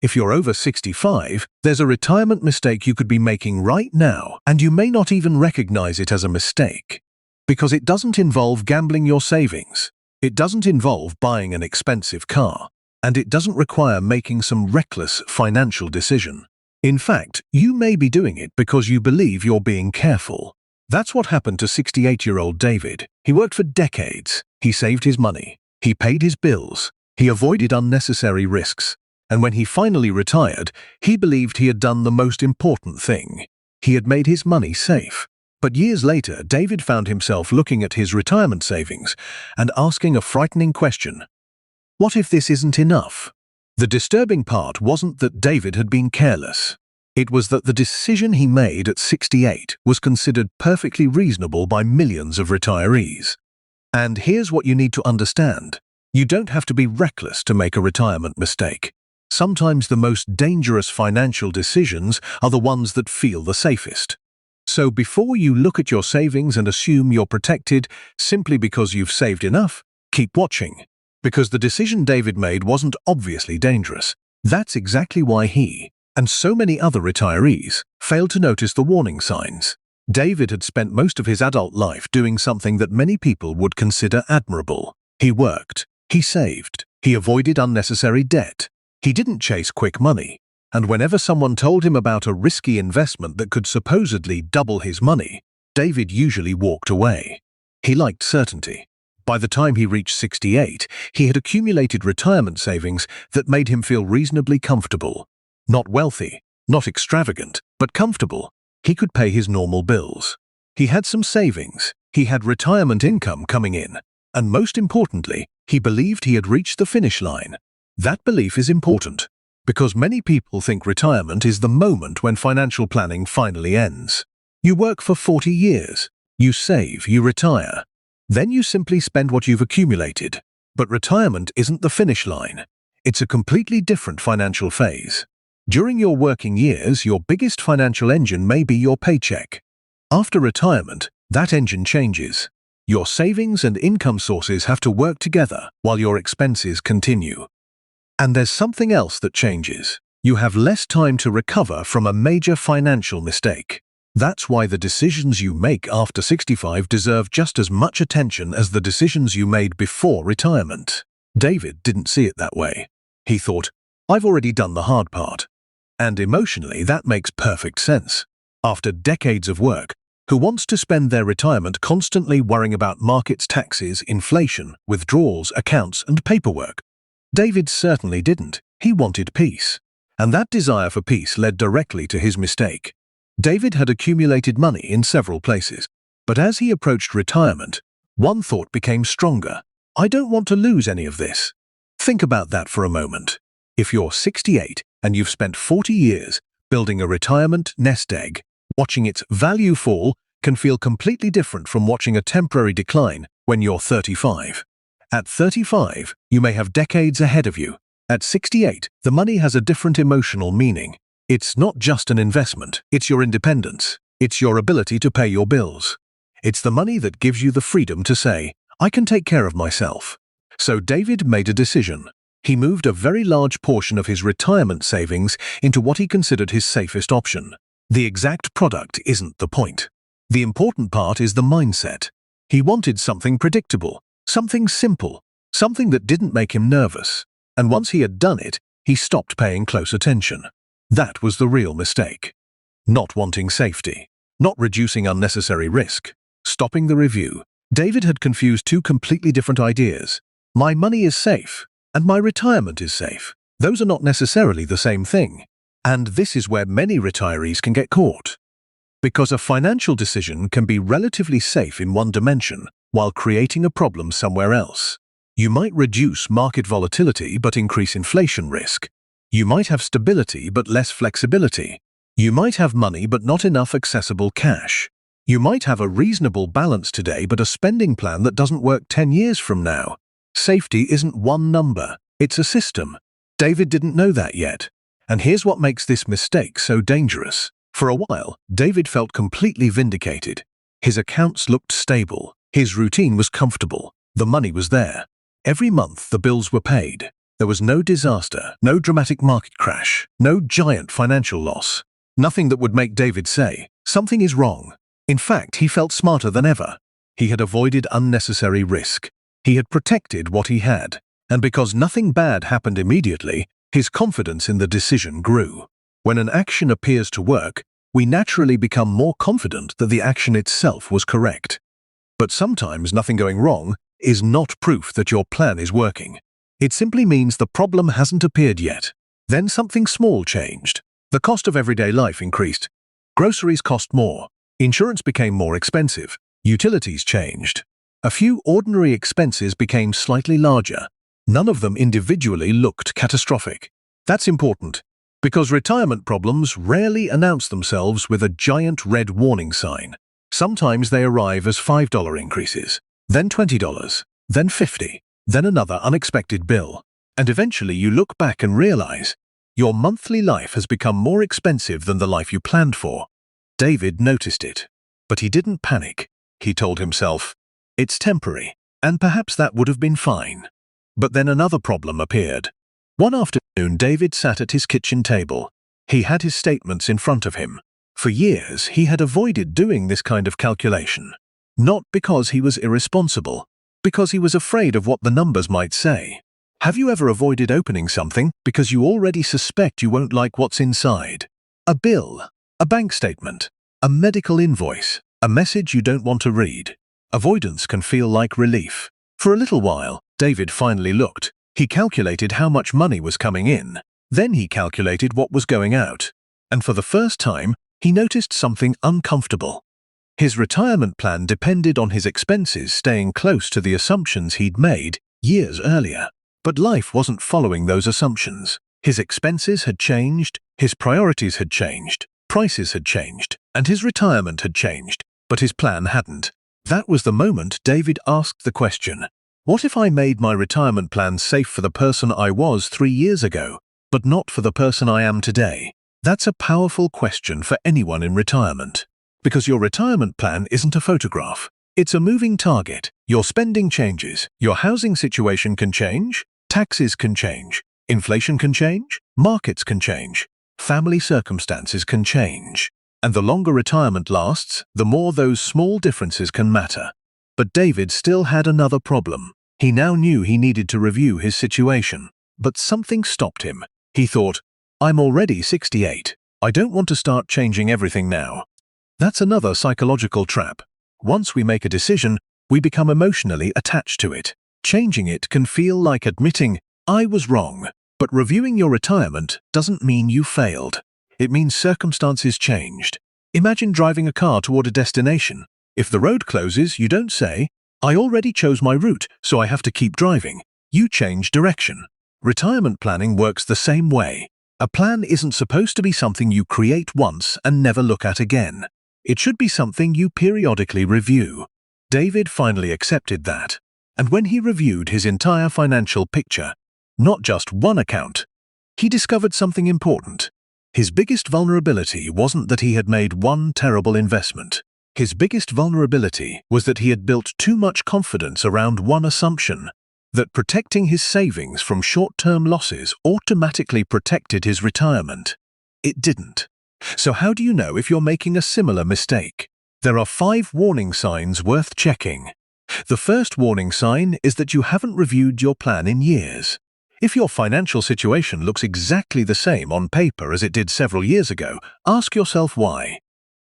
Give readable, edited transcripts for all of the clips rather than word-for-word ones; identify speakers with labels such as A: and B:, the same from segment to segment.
A: If you're over 65, there's a retirement mistake you could be making right now, and you may not even recognize it as a mistake. Because it doesn't involve gambling your savings. It doesn't involve buying an expensive car. And it doesn't require making some reckless financial decision. In fact, you may be doing it because you believe you're being careful. That's what happened to 68-year-old David. He worked for decades. He saved his money. He paid his bills. He avoided unnecessary risks. And when he finally retired, he believed he had done the most important thing. He had made his money safe. But years later, David found himself looking at his retirement savings and asking a frightening question. What if this isn't enough? The disturbing part wasn't that David had been careless. It was that the decision he made at 68 was considered perfectly reasonable by millions of retirees. And here's what you need to understand. You don't have to be reckless to make a retirement mistake. Sometimes the most dangerous financial decisions are the ones that feel the safest. So before you look at your savings and assume you're protected simply because you've saved enough, keep watching. Because the decision David made wasn't obviously dangerous. That's exactly why he, and so many other retirees, failed to notice the warning signs. David had spent most of his adult life doing something that many people would consider admirable. He worked, he saved, he avoided unnecessary debt. He didn't chase quick money. And whenever someone told him about a risky investment that could supposedly double his money, David usually walked away. He liked certainty. By the time he reached 68, he had accumulated retirement savings that made him feel reasonably comfortable. Not wealthy, not extravagant, but comfortable. He could pay his normal bills. He had some savings. He had retirement income coming in. And most importantly, he believed he had reached the finish line. That belief is important, because many people think retirement is the moment when financial planning finally ends. You work for 40 years. You save, you retire. Then you simply spend what you've accumulated. But retirement isn't the finish line. It's a completely different financial phase. During your working years, your biggest financial engine may be your paycheck. After retirement, that engine changes. Your savings and income sources have to work together while your expenses continue. And there's something else that changes. You have less time to recover from a major financial mistake. That's why the decisions you make after 65 deserve just as much attention as the decisions you made before retirement. David didn't see it that way. He thought, I've already done the hard part. And emotionally, that makes perfect sense. After decades of work, who wants to spend their retirement constantly worrying about markets, taxes, inflation, withdrawals, accounts, and paperwork? David certainly didn't. He wanted peace. And that desire for peace led directly to his mistake. David had accumulated money in several places, but as he approached retirement, one thought became stronger. I don't want to lose any of this. Think about that for a moment. If you're 68 and you've spent 40 years building a retirement nest egg, watching its value fall can feel completely different from watching a temporary decline when you're 35. At 35, you may have decades ahead of you. At 68, the money has a different emotional meaning. It's not just an investment, it's your independence. It's your ability to pay your bills. It's the money that gives you the freedom to say, I can take care of myself. So David made a decision. He moved a very large portion of his retirement savings into what he considered his safest option. The exact product isn't the point. The important part is the mindset. He wanted something predictable, something simple, something that didn't make him nervous. And once he had done it, he stopped paying close attention. That was the real mistake. Not wanting safety, not reducing unnecessary risk, stopping the review. David had confused two completely different ideas. My money is safe, and my retirement is safe. Those are not necessarily the same thing. And this is where many retirees can get caught. Because a financial decision can be relatively safe in one dimension while creating a problem somewhere else. You might reduce market volatility but increase inflation risk. You might have stability but less flexibility. You might have money but not enough accessible cash. You might have a reasonable balance today but a spending plan that doesn't work 10 years from now. Safety isn't one number, it's a system. David didn't know that yet. And here's what makes this mistake so dangerous. For a while, David felt completely vindicated. His accounts looked stable. His routine was comfortable. The money was there. Every month the bills were paid. There was no disaster, no dramatic market crash, no giant financial loss. Nothing that would make David say, "Something is wrong." In fact, he felt smarter than ever. He had avoided unnecessary risk. He had protected what he had. And because nothing bad happened immediately, his confidence in the decision grew. When an action appears to work, we naturally become more confident that the action itself was correct. But sometimes nothing going wrong is not proof that your plan is working. It simply means the problem hasn't appeared yet. Then something small changed. The cost of everyday life increased. Groceries cost more. Insurance became more expensive. Utilities changed. A few ordinary expenses became slightly larger. None of them individually looked catastrophic. That's important, because retirement problems rarely announce themselves with a giant red warning sign. Sometimes they arrive as $5 increases, then $20, then $50, then another unexpected bill. And eventually you look back and realize your monthly life has become more expensive than the life you planned for. David noticed it, but he didn't panic. He told himself, "It's temporary, and perhaps that would have been fine." But then another problem appeared. One afternoon, David sat at his kitchen table. He had his statements in front of him. For years, he had avoided doing this kind of calculation. Not because he was irresponsible, because he was afraid of what the numbers might say. Have you ever avoided opening something because you already suspect you won't like what's inside? A bill, a bank statement, a medical invoice, a message you don't want to read. Avoidance can feel like relief. For a little while, David finally looked. He calculated how much money was coming in. Then he calculated what was going out. And for the first time, he noticed something uncomfortable. His retirement plan depended on his expenses staying close to the assumptions he'd made years earlier. But life wasn't following those assumptions. His expenses had changed, his priorities had changed, prices had changed, and his retirement had changed, but his plan hadn't. That was the moment David asked the question, what if I made my retirement plan safe for the person I was 3 years ago, but not for the person I am today? That's a powerful question for anyone in retirement. Because your retirement plan isn't a photograph. It's a moving target. Your spending changes. Your housing situation can change. Taxes can change. Inflation can change. Markets can change. Family circumstances can change. And the longer retirement lasts, the more those small differences can matter. But David still had another problem. He now knew he needed to review his situation. But something stopped him. He thought, I'm already 68. I don't want to start changing everything now. That's another psychological trap. Once we make a decision, we become emotionally attached to it. Changing it can feel like admitting, I was wrong. But reviewing your retirement doesn't mean you failed. It means circumstances changed. Imagine driving a car toward a destination. If the road closes, you don't say, I already chose my route, so I have to keep driving. You change direction. Retirement planning works the same way. A plan isn't supposed to be something you create once and never look at again. It should be something you periodically review. David finally accepted that. And when he reviewed his entire financial picture, not just one account, he discovered something important. His biggest vulnerability wasn't that he had made one terrible investment. His biggest vulnerability was that he had built too much confidence around one assumption, that protecting his savings from short-term losses automatically protected his retirement. It didn't. So how do you know if you're making a similar mistake? There are 5 warning signs worth checking. The first warning sign is that you haven't reviewed your plan in years. If your financial situation looks exactly the same on paper as it did several years ago, ask yourself why.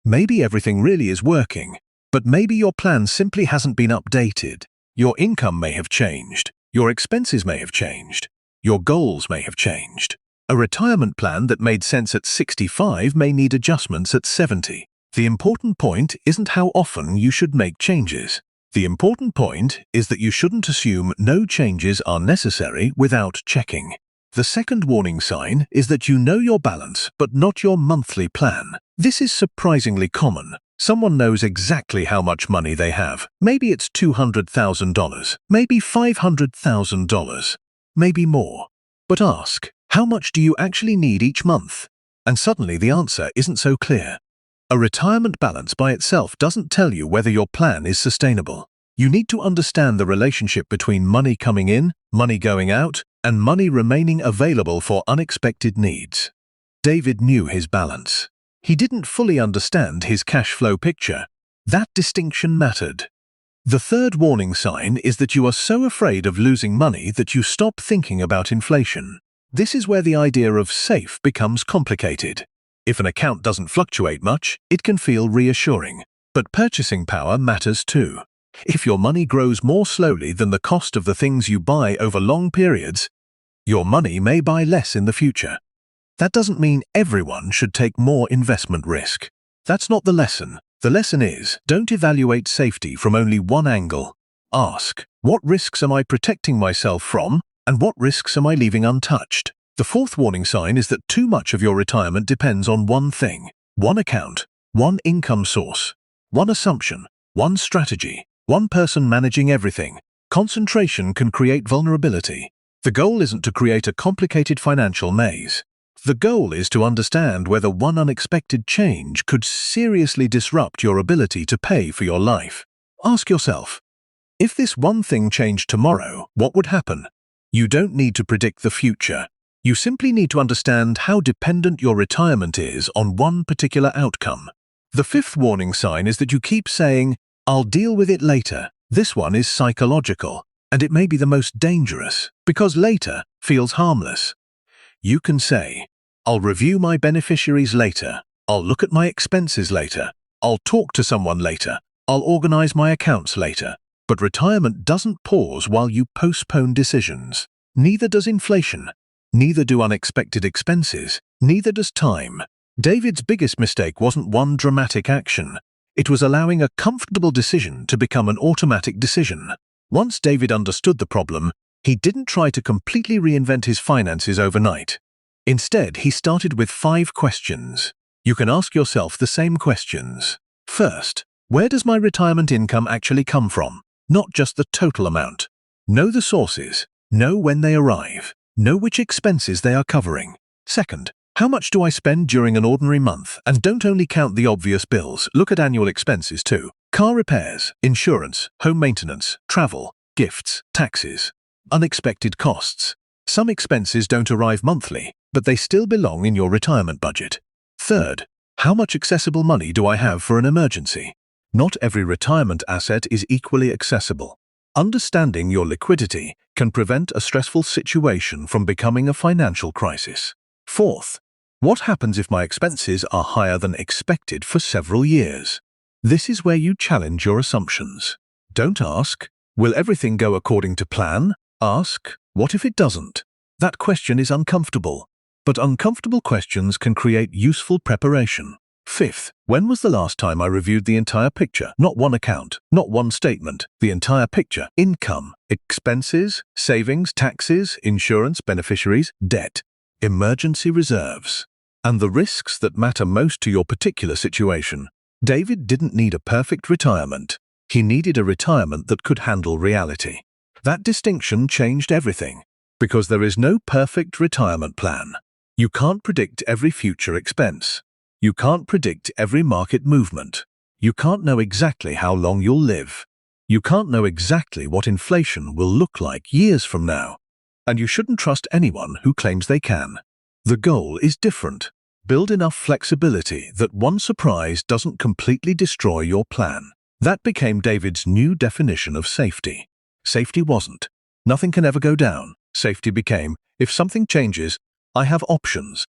A: Maybe everything really is working, but maybe your plan simply hasn't been updated. Your income may have changed. Your expenses may have changed. Your goals may have changed. A retirement plan that made sense at 65 may need adjustments at 70. The important point isn't how often you should make changes. The important point is that you shouldn't assume no changes are necessary without checking. The second warning sign is that you know your balance but not your monthly plan. This is surprisingly common. Someone knows exactly how much money they have. Maybe it's $200,000, maybe $500,000, maybe more. But ask, how much do you actually need each month? And suddenly the answer isn't so clear. A retirement balance by itself doesn't tell you whether your plan is sustainable. You need to understand the relationship between money coming in, money going out, and money remaining available for unexpected needs. David knew his balance. He didn't fully understand his cash flow picture. That distinction mattered. The third warning sign is that you are so afraid of losing money that you stop thinking about inflation. This is where the idea of safe becomes complicated. If an account doesn't fluctuate much, it can feel reassuring. But purchasing power matters too. If your money grows more slowly than the cost of the things you buy over long periods, your money may buy less in the future. That doesn't mean everyone should take more investment risk. That's not the lesson. The lesson is, don't evaluate safety from only one angle. Ask, what risks am I protecting myself from, and what risks am I leaving untouched? The fourth warning sign is that too much of your retirement depends on one thing, one account, one income source, one assumption, one strategy, one person managing everything. Concentration can create vulnerability. The goal isn't to create a complicated financial maze. The goal is to understand whether one unexpected change could seriously disrupt your ability to pay for your life. Ask yourself, if this one thing changed tomorrow, what would happen? You don't need to predict the future. You simply need to understand how dependent your retirement is on one particular outcome. The fifth warning sign is that you keep saying, "I'll deal with it later." This one is psychological, and it may be the most dangerous, because later feels harmless. You can say, "I'll review my beneficiaries later. I'll look at my expenses later. I'll talk to someone later. I'll organize my accounts later." But retirement doesn't pause while you postpone decisions. Neither does inflation. Neither do unexpected expenses. Neither does time. David's biggest mistake wasn't one dramatic action. It was allowing a comfortable decision to become an automatic decision. Once David understood the problem, he didn't try to completely reinvent his finances overnight. Instead, he started with 5 questions. You can ask yourself the same questions. First, where does my retirement income actually come from? Not just the total amount. Know the sources. Know when they arrive. Know which expenses they are covering. Second, how much do I spend during an ordinary month? And don't only count the obvious bills, look at annual expenses too. Car repairs, insurance, home maintenance, travel, gifts, taxes, unexpected costs. Some expenses don't arrive monthly, but they still belong in your retirement budget. Third, how much accessible money do I have for an emergency? Not every retirement asset is equally accessible. Understanding your liquidity can prevent a stressful situation from becoming a financial crisis. Fourth, what happens if my expenses are higher than expected for several years? This is where you challenge your assumptions. Don't ask, will everything go according to plan? Ask, what if it doesn't? That question is uncomfortable, but uncomfortable questions can create useful preparation. Fifth, when was the last time I reviewed the entire picture? Not one account, not one statement, the entire picture. Income, expenses, savings, taxes, insurance, beneficiaries, debt, emergency reserves, and the risks that matter most to your particular situation. David didn't need a perfect retirement. He needed a retirement that could handle reality. That distinction changed everything, because there is no perfect retirement plan. You can't predict every future expense. You can't predict every market movement. You can't know exactly how long you'll live. You can't know exactly what inflation will look like years from now. And you shouldn't trust anyone who claims they can. The goal is different. Build enough flexibility that one surprise doesn't completely destroy your plan. That became David's new definition of safety. Safety wasn't, nothing can ever go down. Safety became, if something changes, I have options.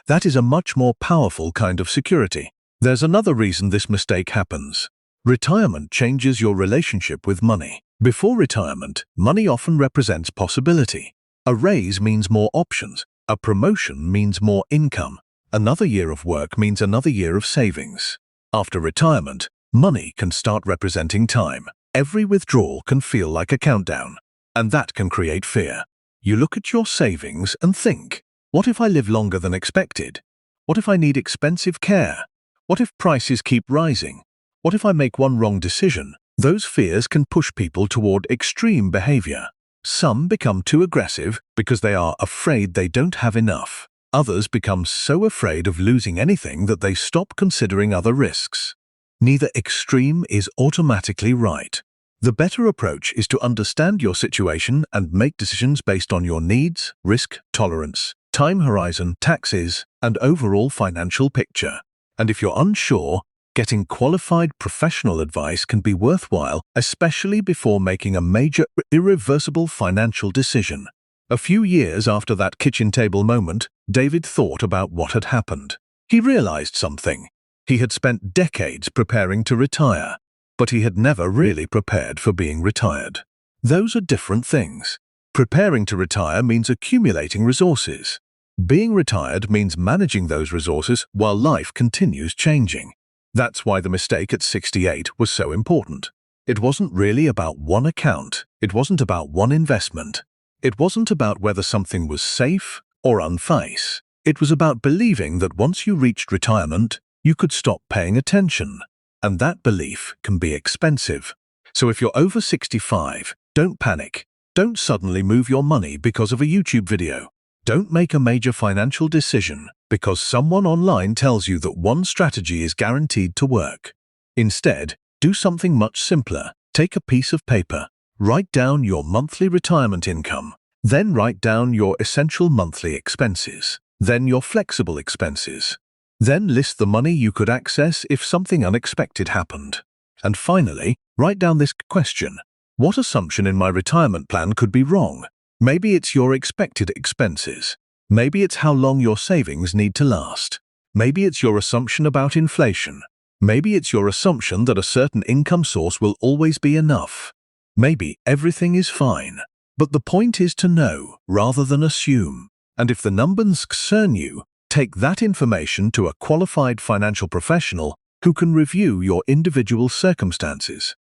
A: That is a much more powerful kind of security. There's another reason this mistake happens. Retirement changes your relationship with money. Before retirement, money often represents possibility. A raise means more options. A promotion means more income. Another year of work means another year of savings. After retirement, money can start representing time. Every withdrawal can feel like a countdown, and that can create fear. You look at your savings and think, what if I live longer than expected? What if I need expensive care? What if prices keep rising? What if I make one wrong decision? Those fears can push people toward extreme behavior. Some become too aggressive because they are afraid they don't have enough. Others become so afraid of losing anything that they stop considering other risks. Neither extreme is automatically right. The better approach is to understand your situation and make decisions based on your needs, risk tolerance, time horizon, taxes, and overall financial picture. And if you're unsure, getting qualified professional advice can be worthwhile, especially before making a major, irreversible financial decision. A few years after that kitchen table moment, David thought about what had happened. He realized something. He had spent decades preparing to retire, but he had never really prepared for being retired. Those are different things. Preparing to retire means accumulating resources. Being retired means managing those resources while life continues changing. That's why the mistake at 68 was so important. It wasn't really about one account. It wasn't about one investment. It wasn't about whether something was safe or unsafe. It was about believing that once you reached retirement, you could stop paying attention. And that belief can be expensive. So if you're over 65, don't panic. Don't suddenly move your money because of a YouTube video. Don't make a major financial decision because someone online tells you that one strategy is guaranteed to work. Instead, do something much simpler. Take a piece of paper. Write down your monthly retirement income. Then write down your essential monthly expenses. Then your flexible expenses. Then list the money you could access if something unexpected happened. And finally, write down this question. What assumption in my retirement plan could be wrong? Maybe it's your expected expenses. Maybe it's how long your savings need to last. Maybe it's your assumption about inflation. Maybe it's your assumption that a certain income source will always be enough. Maybe everything is fine. But the point is to know rather than assume. And if the numbers concern you, take that information to a qualified financial professional who can review your individual circumstances.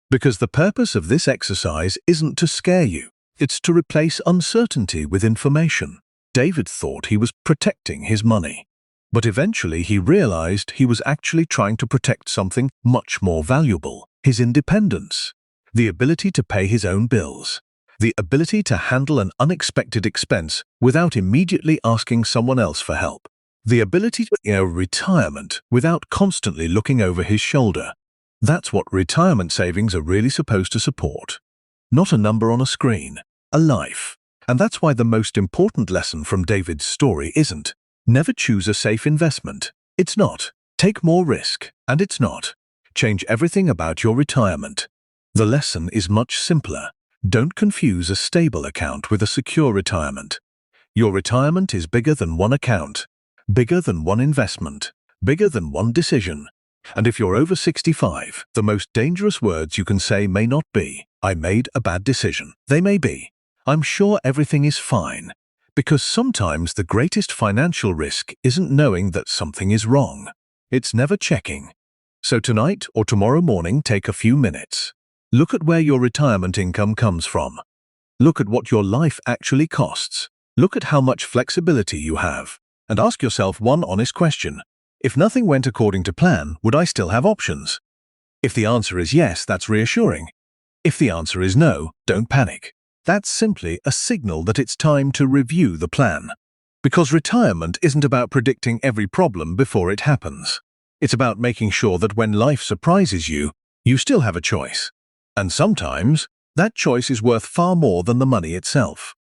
A: Because the purpose of this exercise isn't to scare you, it's to replace uncertainty with information. David thought he was protecting his money. But eventually he realized he was actually trying to protect something much more valuable: his independence, the ability to pay his own bills, the ability to handle an unexpected expense without immediately asking someone else for help, the ability to earn retirement without constantly looking over his shoulder. That's what retirement savings are really supposed to support. Not a number on a screen, a life. And that's why the most important lesson from David's story isn't, never choose a safe investment. It's not, take more risk. And it's not, change everything about your retirement. The lesson is much simpler. Don't confuse a stable account with a secure retirement. Your retirement is bigger than one account, bigger than one investment, bigger than one decision. And if you're over 65, the most dangerous words you can say may not be, "I made a bad decision." They may be, "I'm sure everything is fine." Because sometimes the greatest financial risk isn't knowing that something is wrong. It's never checking. So tonight or tomorrow morning, take a few minutes. Look at where your retirement income comes from. Look at what your life actually costs. Look at how much flexibility you have. And ask yourself one honest question. If nothing went according to plan, would I still have options? If the answer is yes, that's reassuring. If the answer is no, don't panic. That's simply a signal that it's time to review the plan. Because retirement isn't about predicting every problem before it happens. It's about making sure that when life surprises you, you still have a choice. And sometimes, that choice is worth far more than the money itself.